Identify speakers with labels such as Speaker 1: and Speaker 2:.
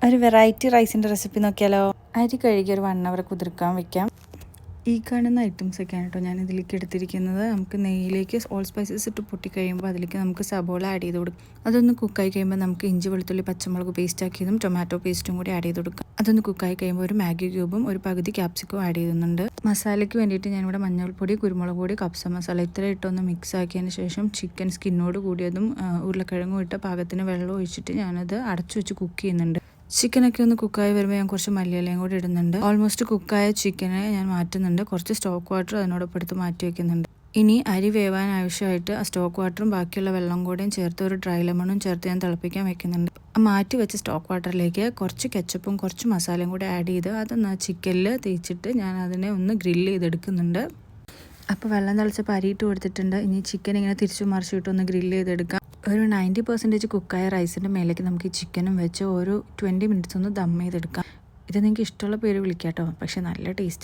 Speaker 1: ഒരു വെറൈറ്റി റൈസിൻ്റെ റെസിപ്പി നോക്കിയാലോ. അരി കഴുകി ഒരു 1 hour കുതിർക്കാൻ വെക്കാം. ഈ കാണുന്ന ഐറ്റംസൊക്കെയാണ് കേട്ടോ ഞാൻ ഇതിലേക്ക് എടുത്തിരിക്കുന്നത്. നമുക്ക് നെയ്യിലേക്ക് ഓൾ സ്പൈസസ് ഇട്ട് പൊട്ടി കഴിയുമ്പോൾ അതിലേക്ക് നമുക്ക് സബോള ആഡ് ചെയ്ത് കൊടുക്കാം. അതൊന്ന് കുക്കായി കഴിയുമ്പോൾ നമുക്ക് ഇഞ്ചി വെളുത്തുള്ളി പച്ചമുളക് പേസ്റ്റ് ആക്കിയതും ടൊമാറ്റോ പേസ്റ്റും കൂടി ആഡ് ചെയ്ത് കൊടുക്കാം. അതൊന്ന് കുക്കായി കഴിയുമ്പോൾ ഒരു മാഗി ക്യൂബും ഒരു പകുതി ക്യാപ്സിക്കും ആഡ് ചെയ്യുന്നുണ്ട്. മസാലയ്ക്ക് വേണ്ടിയിട്ട് ഞാനിവിടെ മഞ്ഞൾപ്പൊടി, കുരുമുളക് പൊടി, കപ്സ മസാല ഇത്ര ഇട്ടൊന്ന് മിക്സ് ആക്കിയതിന് ശേഷം ചിക്കൻ സ്കിന്നോട് കൂടിയതും ഉരുളക്കിഴങ്ങും ഇട്ട പാകത്തിന് വെള്ളം ഒഴിച്ചിട്ട് ഞാനത് അടച്ചു വെച്ച് കുക്ക് ചെയ്യുന്നുണ്ട്. ചിക്കനൊക്കെ ഒന്ന് കുക്കായി വരുമ്പോൾ ഞാൻ കുറച്ച് മല്ലിയിലയും കൂടി ഇടുന്നുണ്ട്. ഓൾമോസ്റ്റ് കുക്കായ ചിക്കനെ ഞാൻ മാറ്റുന്നുണ്ട്. കുറച്ച് സ്റ്റോക്ക് വാട്ടർ അതിനോടൊപ്പം എടുത്ത് മാറ്റി വയ്ക്കുന്നുണ്ട്. ഇനി അരി വേവാൻ ആവശ്യമായിട്ട് ആ സ്റ്റോക്ക് വാട്ടറും ബാക്കിയുള്ള വെള്ളം കൂടെയും ചേർത്ത് ഒരു ഡ്രൈ ലെമണും ചേർത്ത് ഞാൻ തിളപ്പിക്കാൻ വെക്കുന്നുണ്ട്. മാറ്റി വെച്ച സ്റ്റോക്ക് വാട്ടറിലേക്ക് കുറച്ച് കെച്ചപ്പും കുറച്ച് മസാലയും കൂടി ആഡ് ചെയ്ത് അതൊന്ന് ചിക്കനിൽ തേച്ചിട്ട് ഞാൻ അതിനെ ഒന്ന് ഗ്രില്ല് ചെയ്തെടുക്കുന്നുണ്ട്. അപ്പോൾ വെള്ളം തിളച്ചപ്പോൾ അരിയിട്ട് കൊടുത്തിട്ടുണ്ട്. ഇനി ചിക്കൻ ഇങ്ങനെ തിരിച്ചു മറിച്ചിട്ട് ഒന്ന് ഗ്രില്ല് ചെയ്തെടുക്കാം. ഒരു 90% കുക്കായ റൈസിൻ്റെ മേലേക്ക് നമുക്ക് ഈ ചിക്കനും വെച്ച് ഒരു 20 minutes ഒന്ന് ദം ചെയ്തെടുക്കാം. ഇത് നിങ്ങൾക്ക് ഇഷ്ടമുള്ള പേര് വിളിക്കാം കേട്ടോ, പക്ഷേ നല്ല ടേസ്റ്റ്.